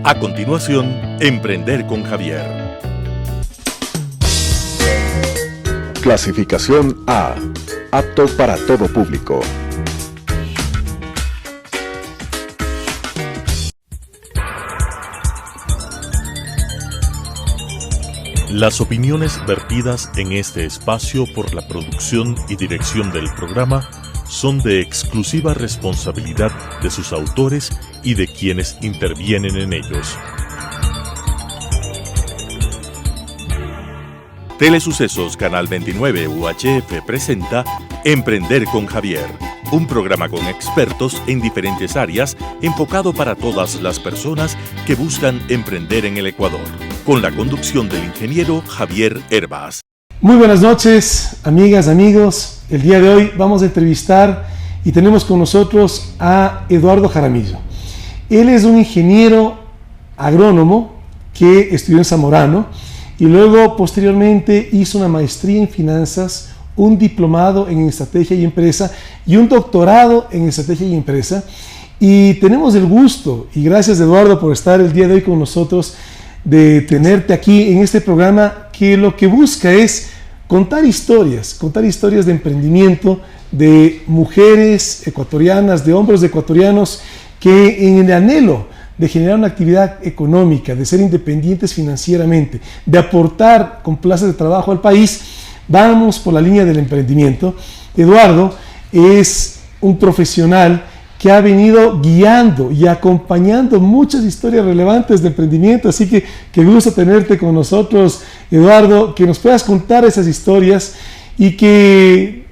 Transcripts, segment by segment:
A continuación, Emprender con Javier. Clasificación A. Apto para todo público. Las opiniones vertidas en este espacio por la producción y dirección del programa son de exclusiva responsabilidad de sus autores y de quienes intervienen en ellos. Telesucesos Canal 29 UHF presenta Emprender con Javier, un programa con expertos en diferentes áreas enfocado para todas las personas que buscan emprender en el Ecuador, con la conducción del ingeniero Javier Hervas. Muy buenas noches, amigas, amigos. El día de hoy vamos a entrevistar y tenemos con nosotros a Eduardo Jaramillo. Él es un ingeniero agrónomo que estudió en Zamorano y luego posteriormente hizo una maestría en finanzas, un diplomado en estrategia y empresa y un doctorado en estrategia y empresa. Y tenemos el gusto, y gracias Eduardo por estar el día de hoy con nosotros, de tenerte aquí en este programa que lo que busca es contar historias de emprendimiento de mujeres ecuatorianas, de hombres ecuatorianos que en el anhelo de generar una actividad económica, de ser independientes financieramente, de aportar con plazas de trabajo al país, vamos por la línea del emprendimiento. Eduardo es un profesional que ha venido guiando y acompañando muchas historias relevantes de emprendimiento, así que qué gusto tenerte con nosotros, Eduardo, que nos puedas contar esas historias y que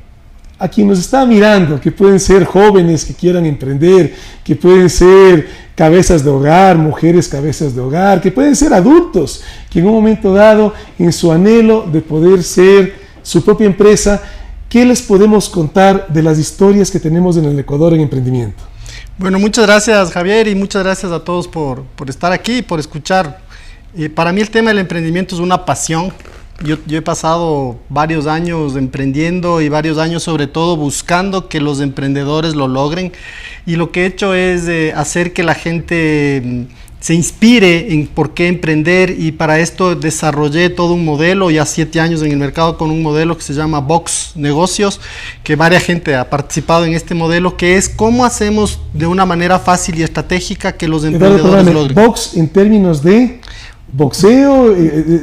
a quien nos está mirando, que pueden ser jóvenes que quieran emprender, que pueden ser cabezas de hogar, mujeres cabezas de hogar, que pueden ser adultos, que en un momento dado, en su anhelo de poder ser su propia empresa, ¿qué les podemos contar de las historias que tenemos en el Ecuador en emprendimiento? Bueno, muchas gracias Javier y muchas gracias a todos por estar aquí y por escuchar. Para mí el tema del emprendimiento es una pasión. Yo he pasado varios años emprendiendo y varios años sobre todo buscando que los emprendedores lo logren, y lo que he hecho es hacer que la gente se inspire en por qué emprender, y para esto desarrollé todo un modelo, ya 7 años en el mercado con un modelo que se llama Box Negocios, que varias gente ha participado en este modelo, que es cómo hacemos de una manera fácil y estratégica que los emprendedores logren. Box en términos de boxeo.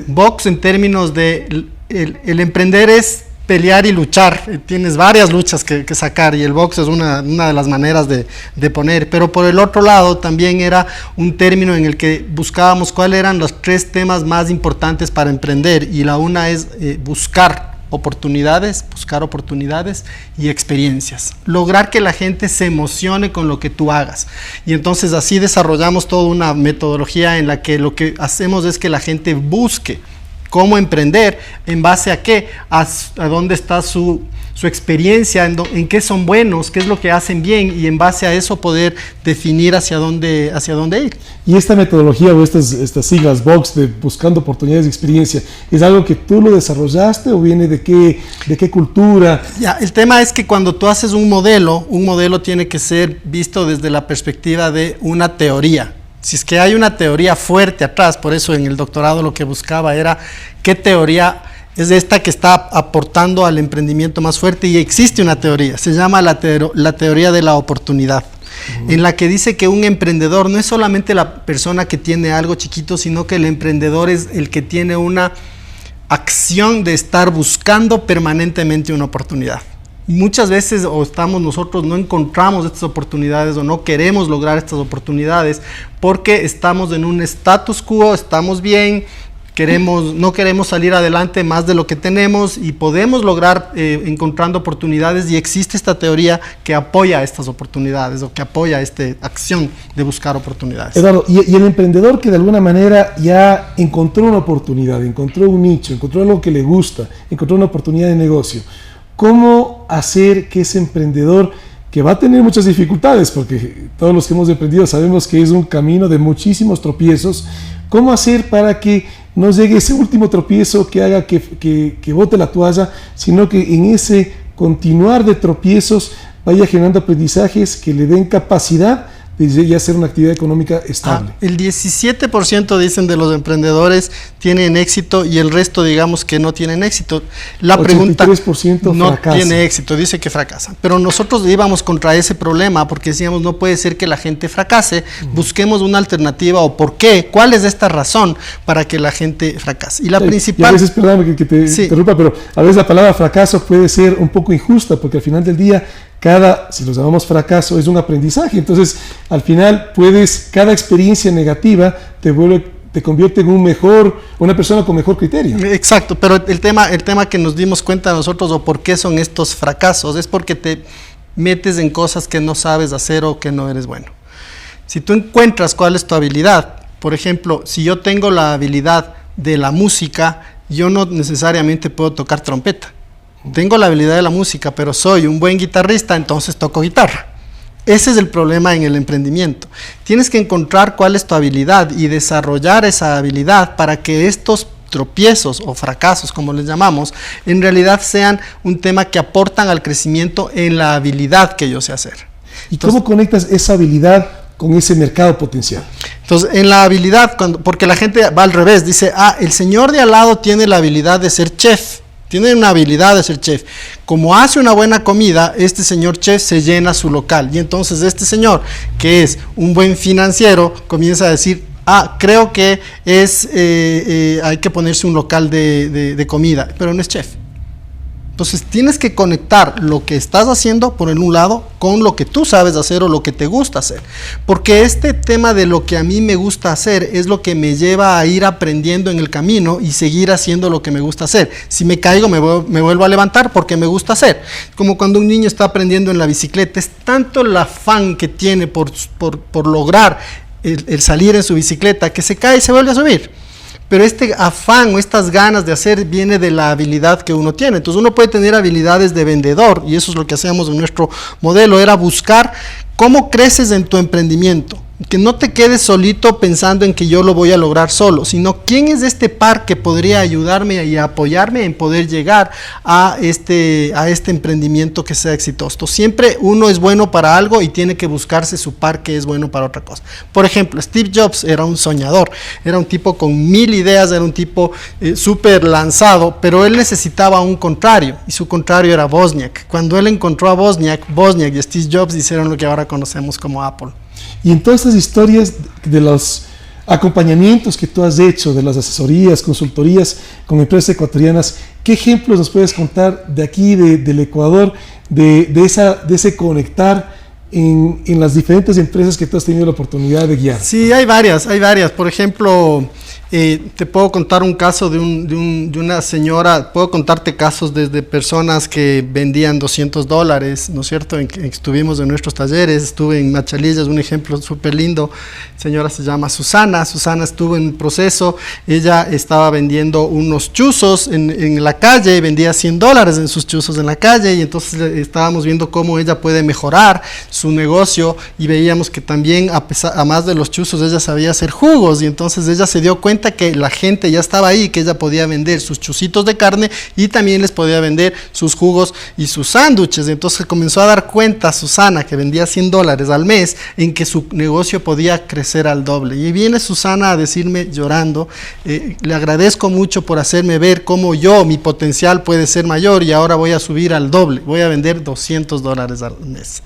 Box en términos de el emprender es pelear y luchar, tienes varias luchas que sacar, y el box es una de las maneras de poner, pero por el otro lado también era un término en el que buscábamos cuáles eran los 3 temas más importantes para emprender, y la una es buscar oportunidades y experiencias, lograr que la gente se emocione con lo que tú hagas, y entonces así desarrollamos toda una metodología en la que lo que hacemos es que la gente busque cómo emprender, en base a qué, a dónde está su experiencia, en qué son buenos, qué es lo que hacen bien, y en base a eso poder definir hacia dónde ir. Y esta metodología o estas siglas Box de buscando oportunidades y experiencia, ¿es algo que tú lo desarrollaste o viene de qué cultura? Ya, el tema es que cuando tú haces un modelo tiene que ser visto desde la perspectiva de una teoría. Si es que hay una teoría fuerte atrás, por eso en el doctorado lo que buscaba era qué teoría es esta que está aportando al emprendimiento más fuerte, y existe una teoría, se llama la teoría de la oportunidad, en la que dice que un emprendedor no es solamente la persona que tiene algo chiquito, sino que el emprendedor es el que tiene una acción de estar buscando permanentemente una oportunidad. Muchas veces nosotros no encontramos estas oportunidades o no queremos lograr estas oportunidades porque estamos en un status quo, estamos bien, no queremos salir adelante más de lo que tenemos, y podemos lograr encontrando oportunidades, y existe esta teoría que apoya estas oportunidades o que apoya esta acción de buscar oportunidades. Eduardo, y el emprendedor que de alguna manera ya encontró una oportunidad, encontró un nicho, encontró algo que le gusta, encontró una oportunidad de negocio, ¿cómo hacer que ese emprendedor, que va a tener muchas dificultades, porque todos los que hemos emprendido sabemos que es un camino de muchísimos tropiezos, cómo hacer para que no llegue ese último tropiezo que haga que bote la toalla, sino que en ese continuar de tropiezos vaya generando aprendizajes que le den capacidad de ya ser una actividad económica estable. El 17% dicen de los emprendedores tienen éxito y el resto digamos que no tienen éxito. La pregunta 83% no fracasa. tiene éxito, dice que fracasan. Pero nosotros íbamos contra ese problema porque decíamos no puede ser que la gente fracase, busquemos una alternativa o por qué, cuál es esta razón para que la gente fracase. Y la principal... Y a veces, perdóname que te interrumpa, pero a veces la palabra fracaso puede ser un poco injusta porque al final del día si los llamamos fracaso, es un aprendizaje. Entonces, al final cada experiencia negativa te convierte en una persona con mejor criterio. Exacto, pero el tema que nos dimos cuenta nosotros o por qué son estos fracasos es porque te metes en cosas que no sabes hacer o que no eres bueno. Si tú encuentras cuál es tu habilidad, por ejemplo, si yo tengo la habilidad de la música, yo no necesariamente puedo tocar trompeta. Tengo la habilidad de la música, pero soy un buen guitarrista, entonces toco guitarra. Ese es el problema en el emprendimiento. Tienes que encontrar cuál es tu habilidad y desarrollar esa habilidad para que estos tropiezos o fracasos, como les llamamos, en realidad sean un tema que aportan al crecimiento en la habilidad que yo sé hacer. ¿Y cómo conectas esa habilidad con ese mercado potencial? Entonces, en la habilidad, porque la gente va al revés, dice, el señor de al lado tiene la habilidad de ser chef. Tiene una habilidad de ser chef. Como hace una buena comida, este señor chef se llena su local. Y entonces este señor, que es un buen financiero, comienza a decir, creo que hay que ponerse un local de comida, pero no es chef. Entonces tienes que conectar lo que estás haciendo por un lado con lo que tú sabes hacer o lo que te gusta hacer, porque este tema de lo que a mí me gusta hacer es lo que me lleva a ir aprendiendo en el camino y seguir haciendo lo que me gusta hacer. Si me caigo me vuelvo a levantar porque me gusta hacer, como cuando un niño está aprendiendo en la bicicleta. Es tanto el afán que tiene por lograr el salir en su bicicleta que se cae y se vuelve a subir. Pero este afán o estas ganas de hacer viene de la habilidad que uno tiene. Entonces uno puede tener habilidades de vendedor, y eso es lo que hacíamos en nuestro modelo, era buscar cómo creces en tu emprendimiento. Que no te quedes solito pensando en que yo lo voy a lograr solo, sino quién es este par que podría ayudarme y apoyarme en poder llegar a este emprendimiento que sea exitoso. Siempre uno es bueno para algo y tiene que buscarse su par que es bueno para otra cosa. Por ejemplo, Steve Jobs era un soñador, era un tipo con 1000 ideas, era un tipo súper lanzado, pero él necesitaba un contrario, y su contrario era Wozniak. Cuando él encontró a Wozniak y Steve Jobs hicieron lo que ahora conocemos como Apple. Y en todas estas historias de los acompañamientos que tú has hecho, de las asesorías, consultorías con empresas ecuatorianas, ¿qué ejemplos nos puedes contar de aquí, del Ecuador, de ese conectar en las diferentes empresas que tú has tenido la oportunidad de guiar? Sí, hay varias. Por ejemplo, te puedo contar un caso de una señora, puedo contarte casos desde personas que vendían $200, ¿no es cierto? Estuvimos en nuestros talleres, estuve en Machalilla, es un ejemplo súper lindo. La señora se llama Susana estuvo en el proceso, ella estaba vendiendo unos chuzos en la calle, vendía $100 en sus chuzos en la calle, y entonces estábamos viendo cómo ella puede mejorar su negocio, y veíamos que también, a más de los chuzos, ella sabía hacer jugos, y entonces ella se dio cuenta que la gente ya estaba ahí, que ella podía vender sus chuzitos de carne y también les podía vender sus jugos y sus sándwiches. Entonces comenzó a dar cuenta Susana, que vendía $100 al mes, en que su negocio podía crecer al doble. Y viene Susana a decirme llorando, le agradezco mucho por hacerme ver cómo mi potencial puede ser mayor, y ahora voy a subir al doble, voy a vender $200 al mes.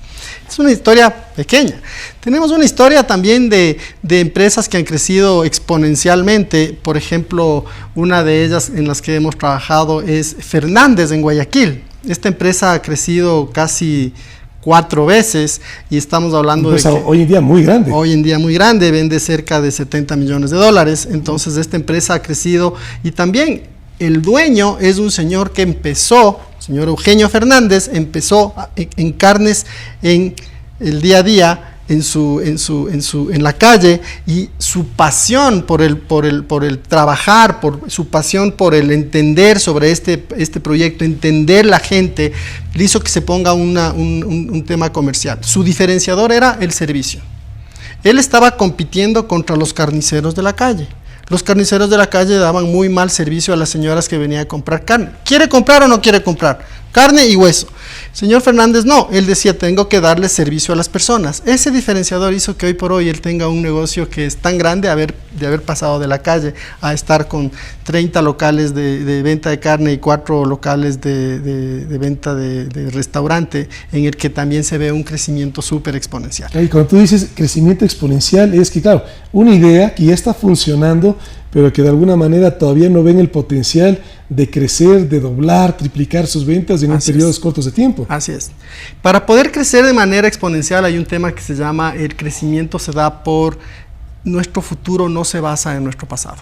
Es una historia pequeña. Tenemos una historia también de empresas que han crecido exponencialmente. Por ejemplo, una de ellas en las que hemos trabajado es Fernández en Guayaquil. Esta empresa ha crecido casi 4 veces, y estamos hablando de que hoy en día muy grande. Hoy en día muy grande, vende cerca de $70 millones. Entonces esta empresa ha crecido, y también el dueño es un señor que empezó, señor Eugenio Fernández, empezó en carnes en el día a día, en la calle, y su pasión por el trabajar, su pasión por el entender sobre este proyecto, entender la gente, le hizo que se ponga un tema comercial. Su diferenciador era el servicio. Él estaba compitiendo contra los carniceros de la calle. Los carniceros de la calle daban muy mal servicio a las señoras que venían a comprar carne. ¿Quiere comprar o no quiere comprar? Carne y hueso. Señor Fernández no, él decía, tengo que darle servicio a las personas. Ese diferenciador hizo que hoy por hoy él tenga un negocio que es tan grande de haber pasado de la calle a estar con 30 locales de venta de carne y 4 locales de venta de restaurante, en el que también se ve un crecimiento súper exponencial. Y cuando tú dices crecimiento exponencial, es que claro, una idea que ya está funcionando, pero que de alguna manera todavía no ven el potencial de crecer, de doblar, triplicar sus ventas en periodos cortos de tiempo. Así es. Para poder crecer de manera exponencial hay un tema que se llama el crecimiento se da por nuestro futuro, no se basa en nuestro pasado.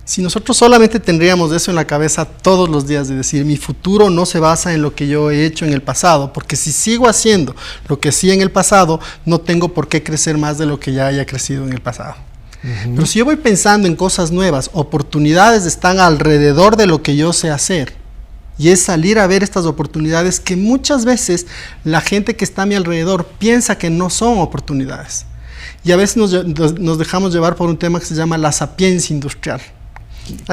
Si nosotros solamente tendríamos eso en la cabeza todos los días, de decir, mi futuro no se basa en lo que yo he hecho en el pasado, porque si sigo haciendo lo que hacía en el pasado, no tengo por qué crecer más de lo que ya haya crecido en el pasado. Pero si yo voy pensando en cosas nuevas, oportunidades están alrededor de lo que yo sé hacer, y es salir a ver estas oportunidades que muchas veces la gente que está a mi alrededor piensa que no son oportunidades. Y a veces nos dejamos llevar por un tema que se llama la sapiencia industrial.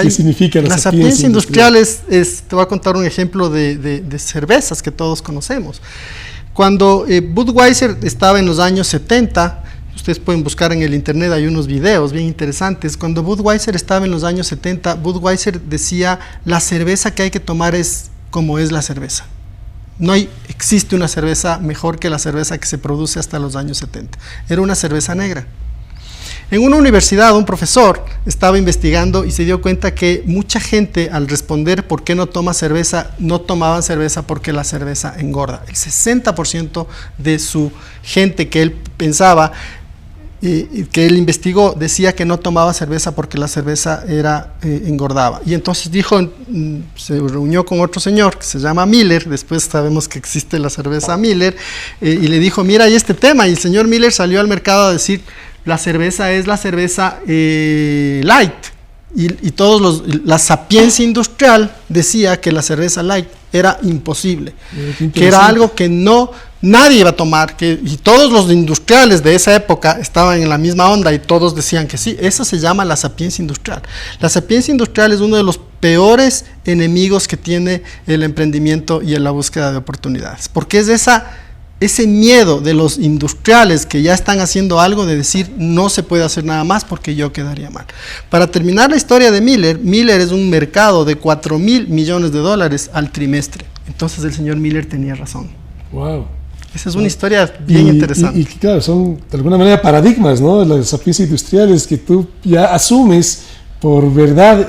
¿Qué significa la sapiencia industrial? Te voy a contar un ejemplo de cervezas que todos conocemos. Cuando Budweiser estaba en los años 70, ustedes pueden buscar en el internet, hay unos videos bien interesantes. Cuando Budweiser estaba en los años 70, Budweiser decía, la cerveza que hay que tomar es como es la cerveza. No existe una cerveza mejor que la cerveza que se produce hasta los años 70. Era una cerveza negra. En una universidad, un profesor estaba investigando y se dio cuenta que mucha gente, al responder por qué no toma cerveza, no tomaban cerveza porque la cerveza engorda. El 60% de su gente que él pensaba, que él investigó, decía que no tomaba cerveza porque la cerveza engordaba. Y entonces se reunió con otro señor que se llama Miller, después sabemos que existe la cerveza Miller, y le dijo, mira, hay este tema, y el señor Miller salió al mercado a decir, la cerveza es la cerveza light, y la sapiencia industrial decía que la cerveza light era imposible, que era algo que nadie iba a tomar, y todos los industriales de esa época estaban en la misma onda y todos decían que sí. Eso se llama la sapiencia industrial. La sapiencia industrial es uno de los peores enemigos que tiene el emprendimiento y en la búsqueda de oportunidades, porque es ese miedo de los industriales que ya están haciendo algo, de decir no se puede hacer nada más porque yo quedaría mal. Para terminar la historia de Miller es un mercado de $4,000 millones al trimestre. Entonces el señor Miller tenía razón. Wow. Esa es una historia bien interesante. Y claro, son de alguna manera paradigmas, ¿no? Las sapiencias industriales que tú ya asumes por verdad,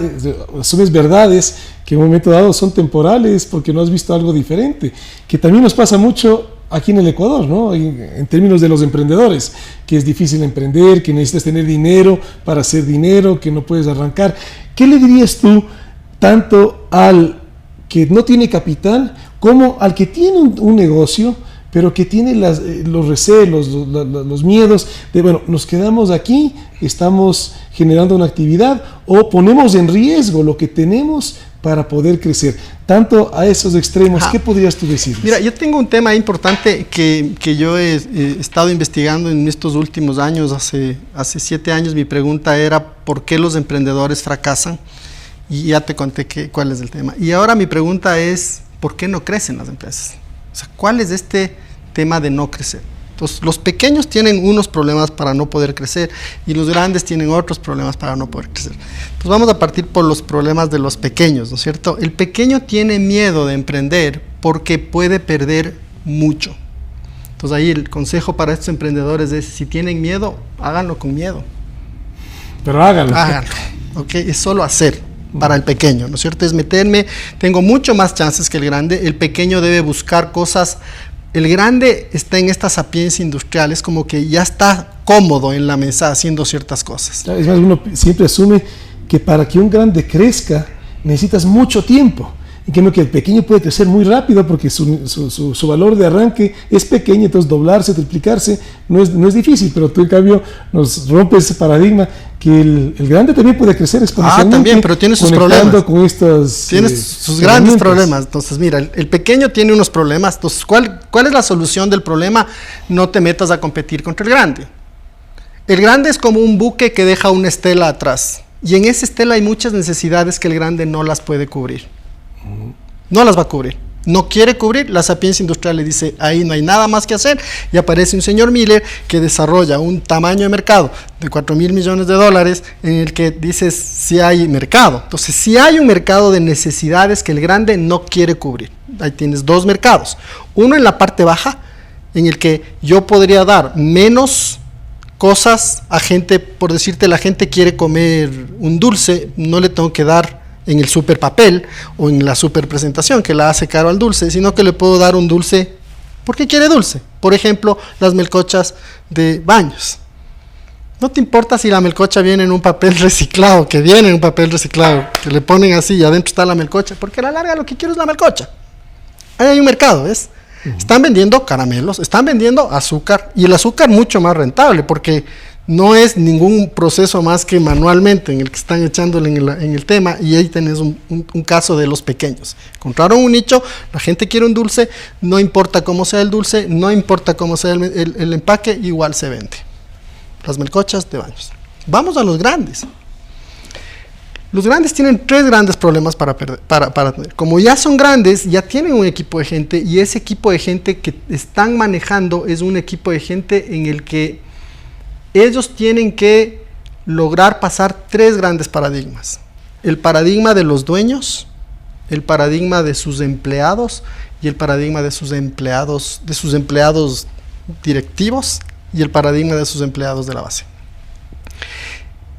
asumes verdades que en un momento dado son temporales porque no has visto algo diferente, que también nos pasa mucho aquí en el Ecuador, ¿no? En términos de los emprendedores, que es difícil emprender, que necesitas tener dinero para hacer dinero, que no puedes arrancar. ¿Qué le dirías tú tanto al que no tiene capital como al que tiene un negocio, pero que tiene los recelos, los miedos de, bueno, nos quedamos aquí, estamos generando una actividad o ponemos en riesgo lo que tenemos para poder crecer? Tanto a esos extremos, ¿qué podrías tú decir? Mira, yo tengo un tema importante que yo he estado investigando en estos últimos años. Hace 7 años mi pregunta era ¿por qué los emprendedores fracasan? Y ya te conté cuál es el tema. Y ahora mi pregunta es ¿por qué no crecen las empresas? O sea, ¿cuál es este tema de no crecer? Entonces, los pequeños tienen unos problemas para no poder crecer y los grandes tienen otros problemas para no poder crecer. Entonces, vamos a partir por los problemas de los pequeños, ¿no es cierto? El pequeño tiene miedo de emprender porque puede perder mucho. Entonces, ahí el consejo para estos emprendedores es, si tienen miedo, háganlo con miedo. Pero háganlo. Háganlo, ¿ok? Es solo hacer para el pequeño, ¿no es cierto? Es meterme, tengo mucho más chances que el grande. El pequeño debe buscar cosas. El grande está en esta sapiencia industrial, es como que ya está cómodo en la mesa haciendo ciertas cosas. Es más, uno siempre asume que para que un grande crezca necesitas mucho tiempo. En cambio que el pequeño puede crecer muy rápido porque su valor de arranque es pequeño, entonces doblarse, triplicarse no es difícil, pero tú en cambio nos rompes ese paradigma que el grande también puede crecer exponencialmente. También, pero tiene sus problemas. Con estas, tiene sus grandes problemas. Entonces, mira, el pequeño tiene unos problemas. Entonces, ¿cuál es la solución del problema? No te metas a competir contra el grande. El grande es como un buque que deja una estela atrás. Y en esa estela hay muchas necesidades que el grande no las puede cubrir. No las va a cubrir. no quiere cubrir, la sapiencia industrial le dice, ahí no hay nada más que hacer, y aparece un señor Miller que desarrolla un tamaño de mercado de 4.000 millones de dólares en el que dices, si hay mercado. Entonces, si hay un mercado de necesidades que el grande no quiere cubrir. Ahí tienes dos mercados. Uno en la parte baja, en el que yo podría dar menos cosas a gente, por decirte, la gente quiere comer un dulce, no le tengo que dar en el super papel o en la super presentación que la hace caro al dulce, sino que le puedo dar un dulce porque quiere dulce. Por ejemplo, las melcochas de baños. No te importa si la melcocha viene en un papel reciclado, que viene en un papel reciclado, que le ponen así y adentro está la melcocha, porque a la larga lo que quiero es la melcocha. Ahí hay un mercado, ¿ves? Están vendiendo caramelos, están vendiendo azúcar, y el azúcar mucho más rentable, porque no es ningún proceso más que manualmente en el que están echándole en el tema, y ahí tenés un caso de los pequeños. Encontraron un nicho, la gente quiere un dulce, no importa cómo sea el dulce, no importa cómo sea el empaque, igual se vende. Las melcochas de baños. Vamos a los grandes. Los grandes tienen tres grandes problemas para tener. Como ya son grandes, ya tienen un equipo de gente, y ese equipo de gente que están manejando es un equipo de gente en el que ellos tienen que lograr pasar tres grandes paradigmas. El paradigma de los dueños, el paradigma de sus empleados y el paradigma de sus empleados directivos y el paradigma de sus empleados de la base.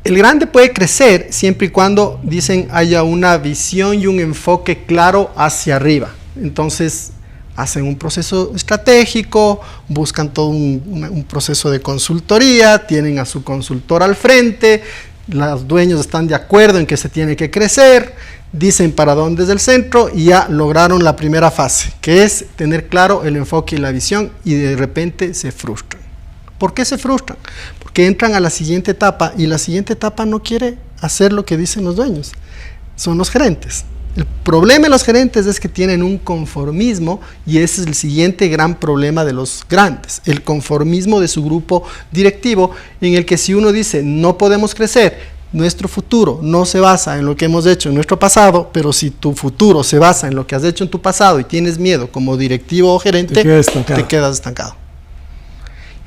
El grande puede crecer siempre y cuando, dicen, haya una visión y un enfoque claro hacia arriba. Entonces, hacen un proceso estratégico, buscan todo un proceso de consultoría, tienen a su consultor al frente, los dueños están de acuerdo en que se tiene que crecer, dicen para dónde es el centro y ya lograron la primera fase, que es tener claro el enfoque y la visión, y de repente se frustran. ¿Por qué se frustran? Porque entran a la siguiente etapa y la siguiente etapa no quiere hacer lo que dicen los dueños, son los gerentes. El problema de los gerentes es que tienen un conformismo, y ese es el siguiente gran problema de los grandes, el conformismo de su grupo directivo, en el que si uno dice no podemos crecer, nuestro futuro no se basa en lo que hemos hecho en nuestro pasado, pero si tu futuro se basa en lo que has hecho en tu pasado y tienes miedo como directivo o gerente, te quedas estancado.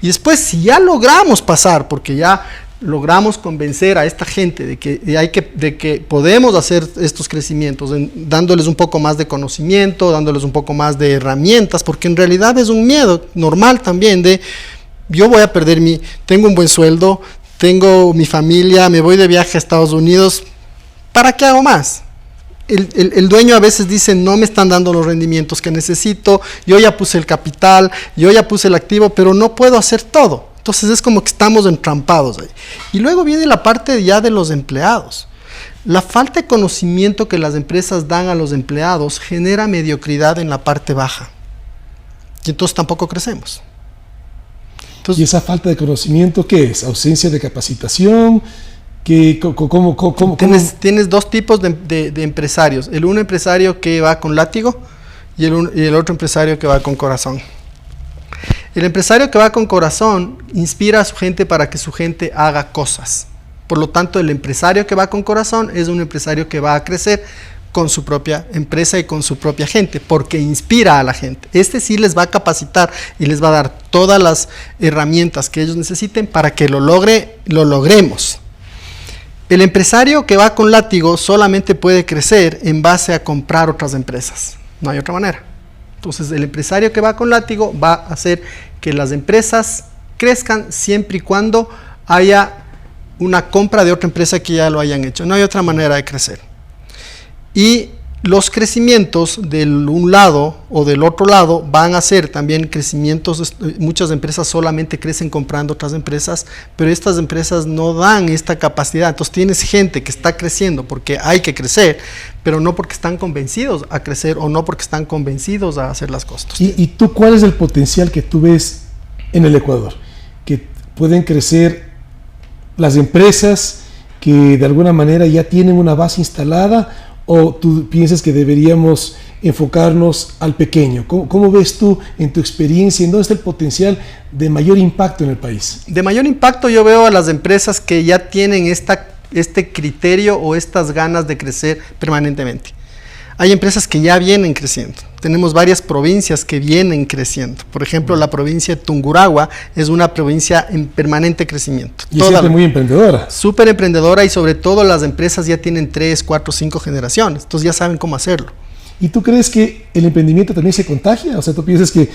Y después, si ya logramos pasar, porque ya logramos convencer a esta gente de que podemos hacer estos crecimientos, dándoles un poco más de conocimiento, dándoles un poco más de herramientas, porque en realidad es un miedo normal también de, yo voy a perder tengo un buen sueldo, tengo mi familia, me voy de viaje a Estados Unidos, ¿para qué hago más? El dueño a veces dice, no me están dando los rendimientos que necesito, yo ya puse el capital, yo ya puse el activo, pero no puedo hacer todo. Entonces es como que estamos entrampados ahí. Y luego viene la parte ya de los empleados. La falta de conocimiento que las empresas dan a los empleados genera mediocridad en la parte baja. Y entonces tampoco crecemos. Entonces, ¿y esa falta de conocimiento qué es? ¿Ausencia de capacitación? ¿Cómo? Tienes dos tipos de empresarios. El uno empresario que va con látigo y el otro empresario que va con corazón. El empresario que va con corazón inspira a su gente para que su gente haga cosas. Por lo tanto, el empresario que va con corazón es un empresario que va a crecer con su propia empresa y con su propia gente, porque inspira a la gente. Este sí les va a capacitar y les va a dar todas las herramientas que ellos necesiten para que lo logremos. El empresario que va con látigo solamente puede crecer en base a comprar otras empresas. No hay otra manera. Entonces, el empresario que va con látigo va a hacer que las empresas crezcan siempre y cuando haya una compra de otra empresa que ya lo hayan hecho. No hay otra manera de crecer. Y los crecimientos del un lado o del otro lado van a ser también crecimientos. Muchas empresas solamente crecen comprando otras empresas, pero estas empresas no dan esta capacidad. Entonces tienes gente que está creciendo porque hay que crecer, pero no porque están convencidos a crecer o no porque están convencidos a hacer las cosas. ¿Y tú cuál es el potencial que tú ves en el Ecuador? Que pueden crecer las empresas que de alguna manera ya tienen una base instalada, ¿o tú piensas que deberíamos enfocarnos al pequeño? ¿Cómo ves tú en tu experiencia, en dónde está el potencial de mayor impacto en el país? De mayor impacto yo veo a las empresas que ya tienen este criterio o estas ganas de crecer permanentemente. hay empresas que ya vienen creciendo. Tenemos varias provincias que vienen creciendo. Por ejemplo, la provincia de Tungurahua es una provincia en permanente crecimiento. Y es gente muy emprendedora. Súper emprendedora, y sobre todo las empresas ya tienen 3, 4, 5 generaciones. Entonces ya saben cómo hacerlo. ¿Y tú crees que el emprendimiento también se contagia? O sea, ¿tú piensas que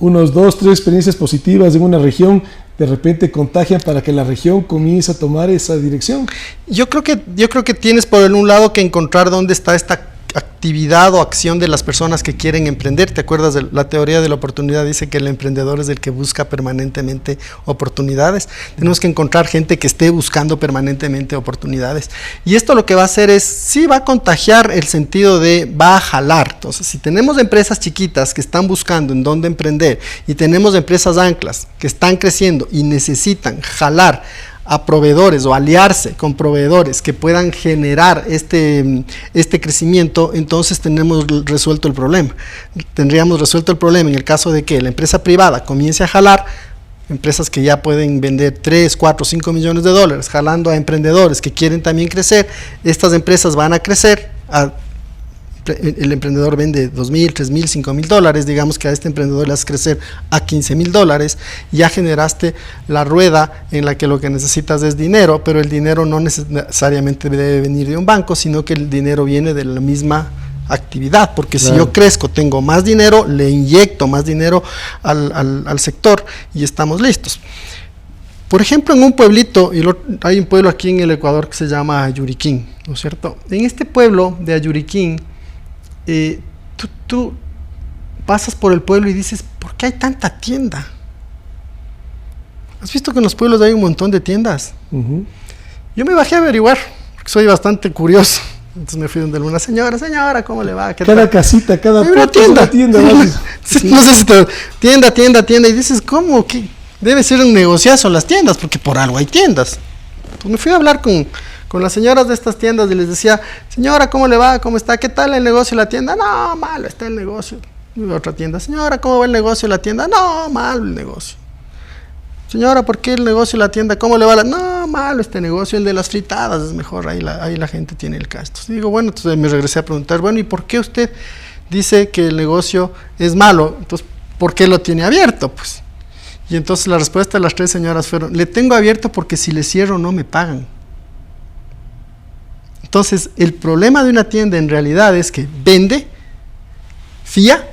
unos 2, 3 experiencias positivas en una región de repente contagian para que la región comience a tomar esa dirección? Yo creo que tienes por un lado que encontrar dónde está esta actividad o acción de las personas que quieren emprender. ¿Te acuerdas de la teoría de la oportunidad? Dice que el emprendedor es el que busca permanentemente oportunidades. Tenemos que encontrar gente que esté buscando permanentemente oportunidades. Y esto lo que va a hacer es, sí va a contagiar el sentido de, va a jalar. Entonces, si tenemos empresas chiquitas que están buscando en dónde emprender y tenemos empresas anclas que están creciendo y necesitan jalar a proveedores o aliarse con proveedores que puedan generar este crecimiento, entonces tenemos resuelto el problema. Tendríamos resuelto el problema en el caso de que la empresa privada comience a jalar empresas que ya pueden vender 3, 4, 5 millones de dólares, jalando a emprendedores que quieren también crecer. Estas empresas van a crecer, el emprendedor vende 2,000, 3,000, 5,000 dólares, digamos que a este emprendedor le hace crecer a 15,000 dólares, ya generaste la rueda en la que lo que necesitas es dinero, pero el dinero no necesariamente debe venir de un banco, sino que el dinero viene de la misma actividad, porque claro, si yo crezco, tengo más dinero, le inyecto más dinero al sector y estamos listos. Por ejemplo, en un pueblito, hay un pueblo aquí en el Ecuador que se llama Ayuriquín, ¿no es cierto? En este pueblo de Ayuriquín, tú pasas por el pueblo y dices, ¿por qué hay tanta tienda? ¿Has visto que en los pueblos hay un montón de tiendas? Yo me bajé a averiguar, porque soy bastante curioso. Entonces me fui donde una señora, ¿cómo le va? Cada casita, cada tienda. Sí. No sé si tienda, y dices, ¿cómo? ¿Qué? Debe ser un negociazo las tiendas, porque por algo hay tiendas. Pues me fui a hablar con las señoras de estas tiendas y les decía, señora, ¿cómo le va? ¿Cómo está? ¿Qué tal el negocio de la tienda? No, malo está el negocio. Y otra tienda, señora, ¿cómo va el negocio de la tienda? No, malo el negocio. Señora, ¿por qué el negocio de la tienda? ¿Cómo le va? No, malo este negocio, el de las fritadas es mejor, ahí la gente tiene el cash. Entonces digo, bueno, entonces me regresé a preguntar, bueno, ¿y por qué usted dice que el negocio es malo? Entonces, ¿por qué lo tiene abierto? Pues, y entonces la respuesta de las 3 señoras fueron, le tengo abierto porque si le cierro no me pagan. Entonces, el problema de una tienda en realidad es que vende, fía,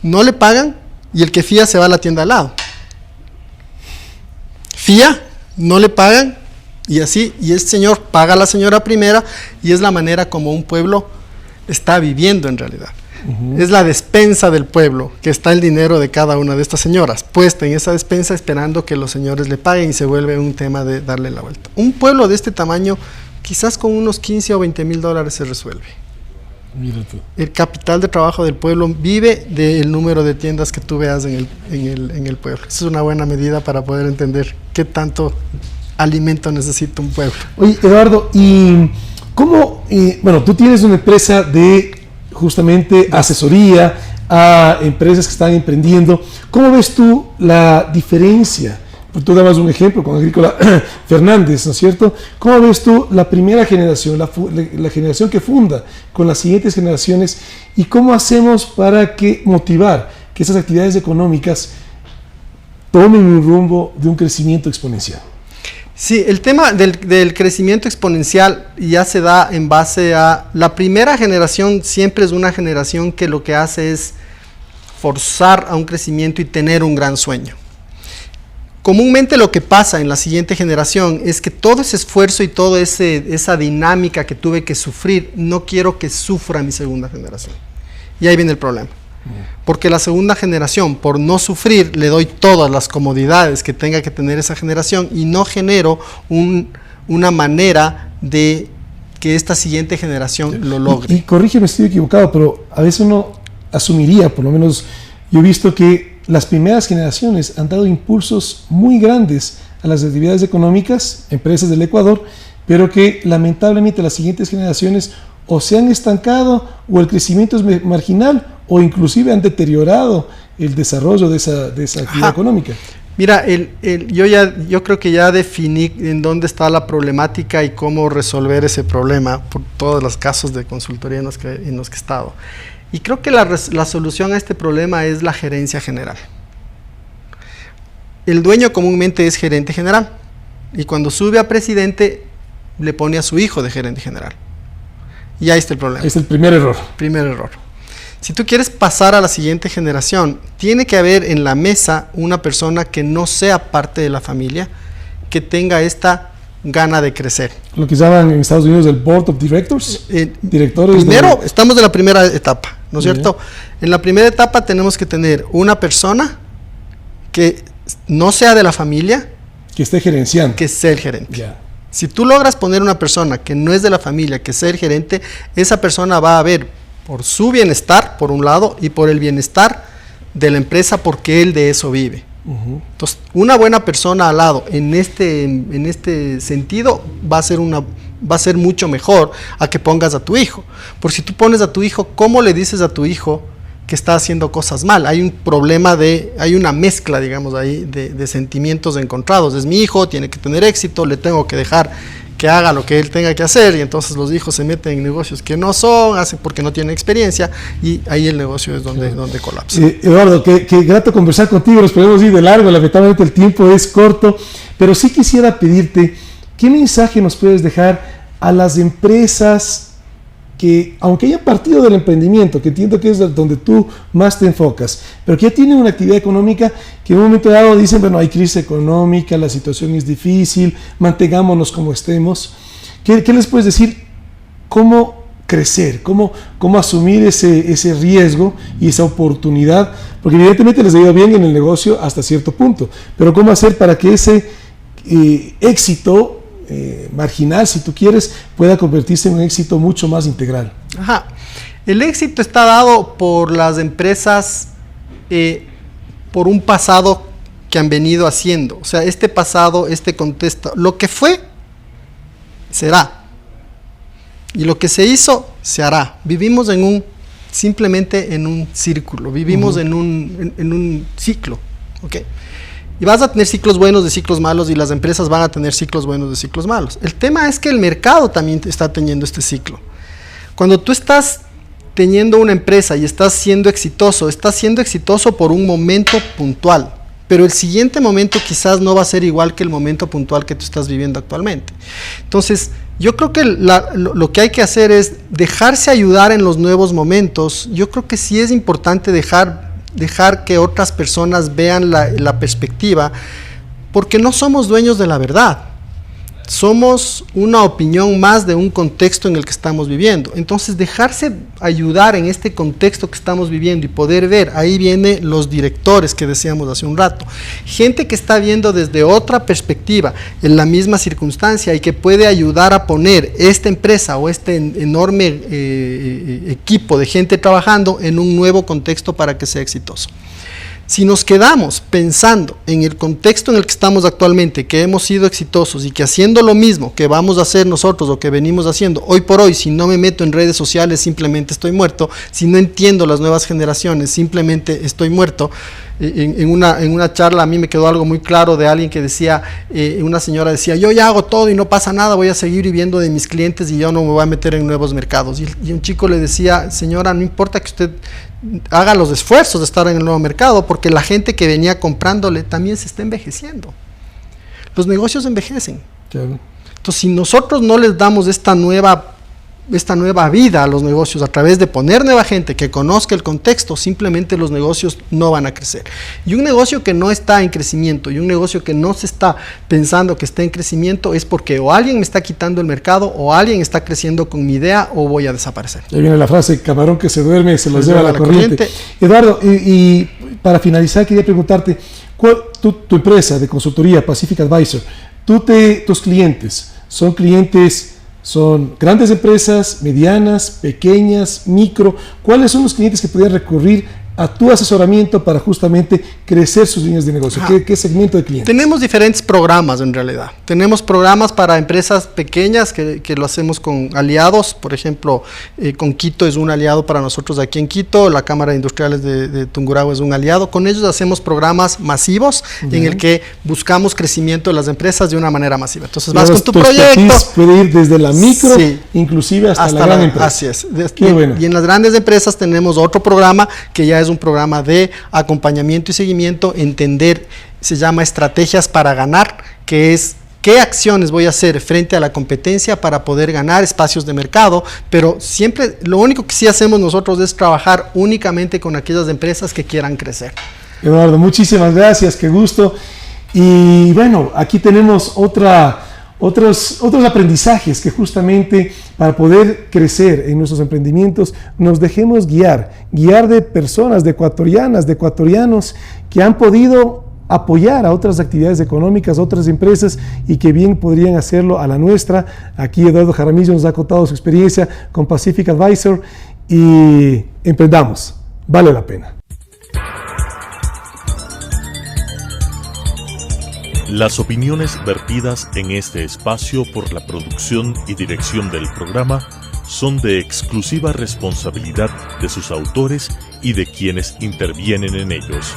no le pagan y el que fía se va a la tienda al lado. Fía, no le pagan y así, y este señor paga a la señora primera y es la manera como un pueblo está viviendo en realidad. Es la despensa del pueblo, que está el dinero de cada una de estas señoras, puesta en esa despensa esperando que los señores le paguen y se vuelve un tema de darle la vuelta. Un pueblo de este tamaño, quizás con unos 15 o 20 mil dólares se resuelve. Mira tú. El capital de trabajo del pueblo vive del número de tiendas que tú veas en el pueblo. Esa es una buena medida para poder entender qué tanto alimento necesita un pueblo. Oye, Eduardo, ¿y cómo, bueno, tú tienes una empresa de justamente asesoría a empresas que están emprendiendo? ¿Cómo ves tú la diferencia? Tú dabas un ejemplo con Agrícola Fernández, ¿no es cierto? ¿Cómo ves tú la primera generación, la generación que funda con las siguientes generaciones, y cómo hacemos para motivar que esas actividades económicas tomen un rumbo de un crecimiento exponencial? Sí, el tema del crecimiento exponencial ya se da en base a la primera generación. Siempre es una generación que lo que hace es forzar a un crecimiento y tener un gran sueño. Comúnmente lo que pasa en la siguiente generación es que todo ese esfuerzo y toda esa dinámica que tuve que sufrir, no quiero que sufra mi segunda generación. Y ahí viene el problema. Porque la segunda generación, por no sufrir, le doy todas las comodidades que tenga que tener esa generación y no genero una manera de que esta siguiente generación lo logre. Y corrígeme si estoy equivocado, pero a veces uno asumiría, por lo menos yo he visto que las primeras generaciones han dado impulsos muy grandes a las actividades económicas, empresas del Ecuador, pero que lamentablemente las siguientes generaciones o se han estancado o el crecimiento es marginal o inclusive han deteriorado el desarrollo de esa actividad económica. Mira, yo creo que ya definí en dónde está la problemática y cómo resolver ese problema por todos los casos de consultoría en los que he estado. Y creo que la solución a este problema es la gerencia general. El dueño comúnmente es gerente general y cuando sube a presidente le pone a su hijo de gerente general. Y ahí está el problema. Es el primer error. Primer error. Si tú quieres pasar a la siguiente generación, tiene que haber en la mesa una persona que no sea parte de la familia, que tenga esta gana de crecer. Lo que llaman en Estados Unidos el Board of Directors. Directores. Primero, estamos en la primera etapa, ¿no es cierto? En la primera etapa tenemos que tener una persona que no sea de la familia. Que esté gerenciando. Que sea el gerente. Si tú logras poner una persona que no es de la familia, que sea el gerente, esa persona va a ver por su bienestar, por un lado, y por el bienestar de la empresa, porque él de eso vive. Entonces, una buena persona al lado, en este sentido, va a ser mucho mejor a que pongas a tu hijo. Porque si tú pones a tu hijo, ¿cómo le dices a tu hijo que está haciendo cosas mal? Hay un problema hay una mezcla, digamos, ahí de sentimientos encontrados. Es mi hijo, tiene que tener éxito, le tengo que dejar que haga lo que él tenga que hacer, y entonces los hijos se meten en negocios que no son, hacen porque no tienen experiencia, y ahí el negocio es donde colapsa. Eduardo, qué grato conversar contigo, nos podemos ir de largo, lamentablemente el tiempo es corto, pero sí quisiera pedirte, ¿qué mensaje nos puedes dejar a las empresas que, aunque hayan partido del emprendimiento, que entiendo que es donde tú más te enfocas, pero que ya tienen una actividad económica que en un momento dado dicen, bueno, hay crisis económica, la situación es difícil, mantengámonos como estemos? ¿Qué les puedes decir? ¿Cómo crecer? ¿Cómo asumir ese riesgo y esa oportunidad? Porque evidentemente les ha ido bien en el negocio hasta cierto punto, pero ¿cómo hacer para que ese éxito marginal, si tú quieres, pueda convertirse en un éxito mucho más integral? Ajá. El éxito está dado por las empresas, por un pasado que han venido haciendo. O sea, este pasado, este contexto, lo que fue, será. Y lo que se hizo, se hará. Vivimos simplemente en un círculo, vivimos en un ciclo, ¿ok? Y vas a tener ciclos buenos de ciclos malos, y las empresas van a tener ciclos buenos de ciclos malos. El tema es que el mercado también está teniendo este ciclo. Cuando tú estás teniendo una empresa y estás siendo exitoso por un momento puntual, pero el siguiente momento quizás no va a ser igual que el momento puntual que tú estás viviendo actualmente. Entonces, yo creo que lo que hay que hacer es dejarse ayudar en los nuevos momentos. Yo creo que sí es importante dejar que otras personas vean la perspectiva, porque no somos dueños de la verdad. Somos una opinión más de un contexto en el que estamos viviendo. Entonces, dejarse ayudar en este contexto que estamos viviendo y poder ver, ahí vienen los directores que decíamos hace un rato, gente que está viendo desde otra perspectiva en la misma circunstancia y que puede ayudar a poner esta empresa o este enorme equipo de gente trabajando en un nuevo contexto para que sea exitoso. Si nos quedamos pensando en el contexto en el que estamos actualmente, que hemos sido exitosos y que haciendo lo mismo que vamos a hacer nosotros o que venimos haciendo, hoy por hoy, si no me meto en redes sociales, simplemente estoy muerto, si no entiendo las nuevas generaciones, simplemente estoy muerto. En una charla a mí me quedó algo muy claro de alguien que decía, una señora decía, yo ya hago todo y no pasa nada, voy a seguir viviendo de mis clientes y yo no me voy a meter en nuevos mercados. Y un chico le decía, señora, no importa que usted haga los esfuerzos de estar en el nuevo mercado, porque la gente que venía comprándole también se está envejeciendo. Los negocios envejecen. Claro. Entonces, si nosotros no les damos esta nueva vida a los negocios a través de poner nueva gente que conozca el contexto, simplemente los negocios no van a crecer. Y un negocio que no está en crecimiento y un negocio que no se está pensando que está en crecimiento es porque o alguien me está quitando el mercado o alguien está creciendo con mi idea o voy a desaparecer. Ahí viene la frase, camarón que se duerme se los lleva la corriente. Eduardo, y para finalizar quería preguntarte, tu empresa de consultoría Pacific Advisor, tus clientes, ¿son grandes empresas, medianas, pequeñas, micro? ¿Cuáles son los clientes que podrían recurrir a tu asesoramiento para justamente crecer sus líneas de negocio? ¿Qué segmento de clientes? Tenemos diferentes programas en realidad. Tenemos programas para empresas pequeñas que lo hacemos con aliados. Por ejemplo, con Quito es un aliado para nosotros aquí en Quito. La Cámara de Industriales de Tungurahua es un aliado. Con ellos hacemos programas masivos en el que buscamos crecimiento de las empresas de una manera masiva. Entonces vas con tu proyecto. Puede ir desde la micro, inclusive hasta la gran empresa. Así es. Bueno. Y en las grandes empresas tenemos otro programa que ya es un programa de acompañamiento y seguimiento, entender, se llama estrategias para ganar, que es qué acciones voy a hacer frente a la competencia para poder ganar espacios de mercado, pero siempre lo único que sí hacemos nosotros es trabajar únicamente con aquellas empresas que quieran crecer. Eduardo, muchísimas gracias, qué gusto. Y bueno, aquí tenemos otros aprendizajes que justamente para poder crecer en nuestros emprendimientos nos dejemos guiar de personas, de ecuatorianas, de ecuatorianos que han podido apoyar a otras actividades económicas, a otras empresas y que bien podrían hacerlo a la nuestra. Aquí Eduardo Jaramillo nos ha contado su experiencia con Pacific Advisor y emprendamos, vale la pena. Las opiniones vertidas en este espacio por la producción y dirección del programa son de exclusiva responsabilidad de sus autores y de quienes intervienen en ellos.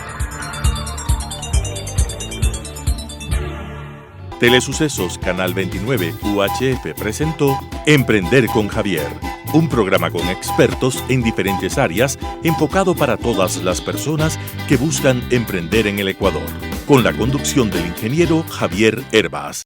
Telesucesos Canal 29 UHF presentó Emprender con Javier, un programa con expertos en diferentes áreas enfocado para todas las personas que buscan emprender en el Ecuador, con la conducción del ingeniero Javier Hervas.